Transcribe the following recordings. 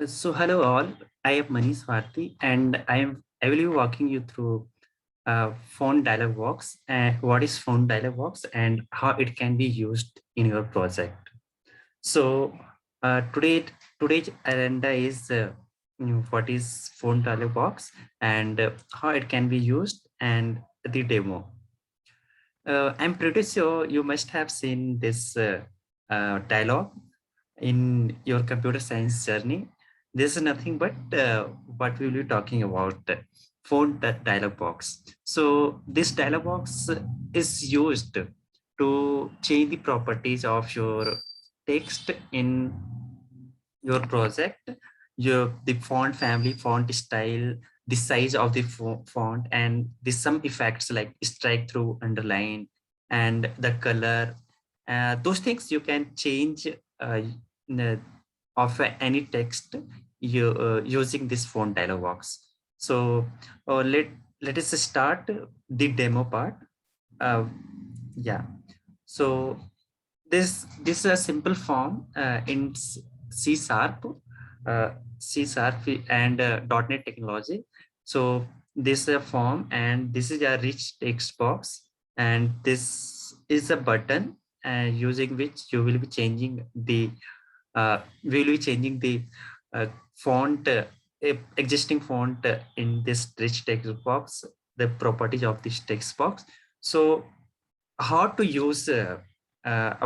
So hello all, I am Manish Bharti and I will be walking you through phone dialog box and what is phone dialog box and how it can be used in your project. So today's agenda is what is phone dialog box and how it can be used and the demo. I'm pretty sure you must have seen this dialogue in your computer science journey. This is nothing but what we will be talking about, phone dialog box. So this dialog box is used to change the properties of your text in your project, the font family, font style, the size of the font, and the some effects like strike through, underline, and the color. Those things you can change n- of any text using this font dialog box. So let us start the demo part. Uh, yeah. So this is a simple form in C sharp, uh, C sharp and .NET technology. So this is a form and this is a rich text box and this is a button using which you will be changing the we will be changing the font existing font in this rich text box, the properties of this text box. So how to use a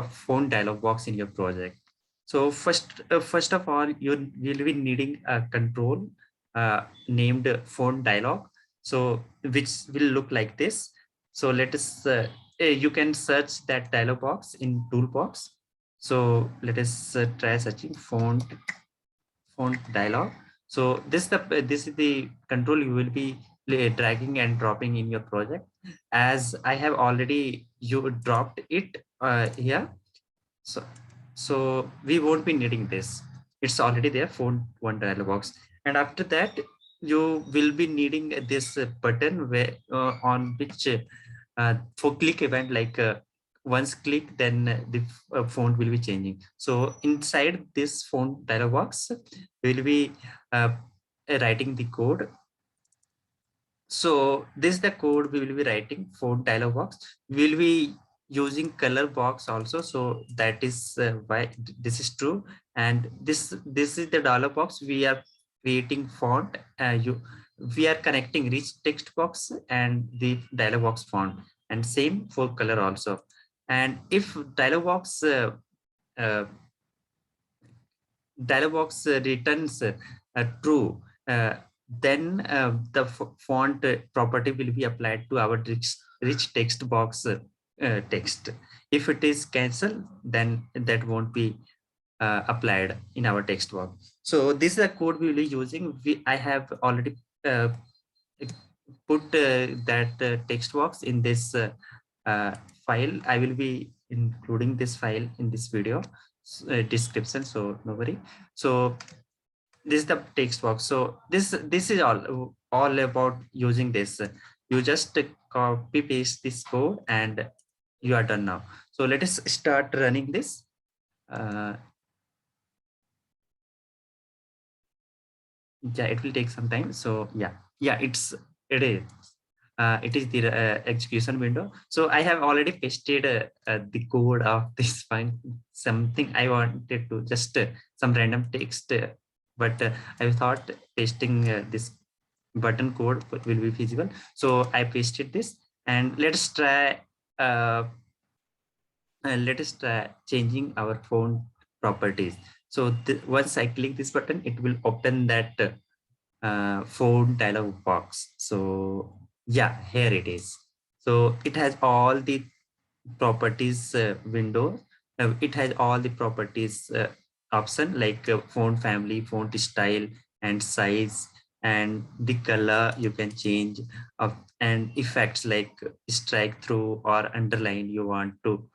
phone dialog box in your project. So first of all, you will be needing a control named phone dialog. So which will look like this. So let us, you can search that dialog box in toolbox. So let us try searching font dialog. So this is the control you will be dragging and dropping in your project. As I have already you dropped it here, so we won't be needing this. It's already there, font one dialog box. And after that, you will be needing this button where on which for click event, like once click, then the font will be changing. So inside this font dialog box, we will be uh, writing the code. So this is the code we will be writing for dialog box. We will be using color box also. So that is why this is true. And this is the dialog box. We are creating font. We are connecting rich text box and the dialog box font, and same for color also. And if uh, dialog box returns true, then the font property will be applied to our rich text box text. If it is cancelled, then that won't be applied in our text box. So this is the code we will be using. I have already uh, put that text box in this uh, file. I will be including this file in this video description, so no worry. So this is the text box. So this is all about using this. You just copy paste this code and you are done now. So let us start running this. uh, yeah, it will take some time. So yeah, it is the execution window. So I have already pasted the code of this file. Something I wanted to just some random text, but I thought pasting this button code will be feasible. So I pasted this, and uh, let us try changing our phone properties. So once I click this button, it will open that phone dialog box. So yeah, here it is. So it has all the properties window. It has all the properties option like font family, font style, and size, and the color you can change of, and effects like strike through or underline you want to.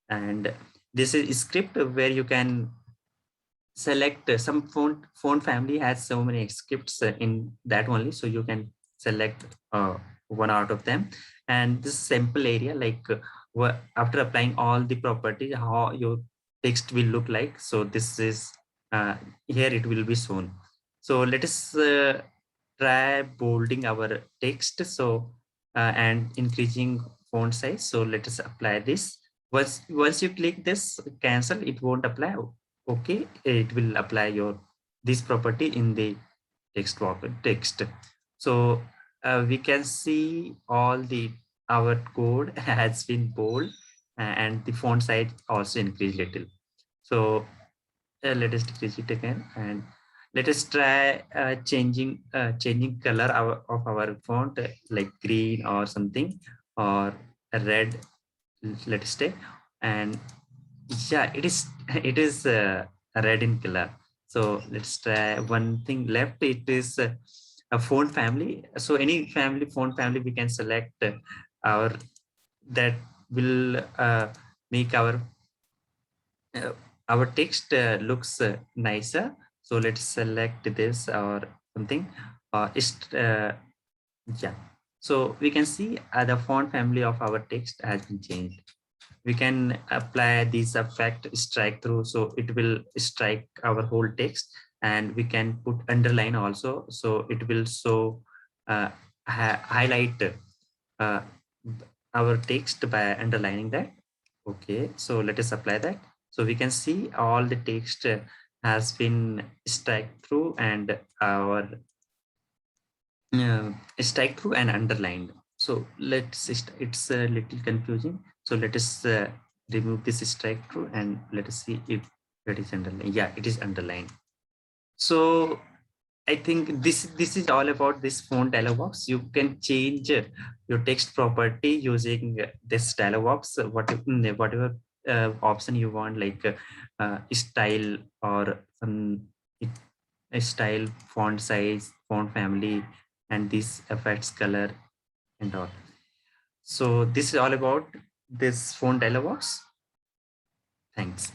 And this is script where you can select some font family has so many scripts in that only, so you can select one out of them. And this sample area, like after applying all the properties, how your text will look like. So this is uh, here it will be shown. So let us try bolding our text. So and increasing font size. So let us apply this. Once you click this cancel, it won't apply. Okay, it will apply your this property in the text. So we can see all the our code has been bold, and the font size also increased little. So let us decrease it again, and let us try changing color of our font, like green or something, or a red. Let us say, and yeah, it is red in color. So let's try one thing left. It is a font family. So any family font family we can select our that will make uh, our text looks nicer. So let's select this or something. Yeah. So we can see the font family of our text has been changed. We can apply this effect strike through, so it will strike our whole text, and we can put underline also, so it will show highlight uh, our text by underlining that. Okay, so let us apply that. So we can see all the text has been strike through, and our strike through and underlined. So it's a little confusing. So let us remove this strike through, and let us see if it is underlined. Yeah, it is underlined. So I think this is all about this font dialog box. You can change your text property using this dialog box. Whatever option you want, like style or some a style, font size, font family, and this affects color and all. So this is all about this font dialog box. Thanks.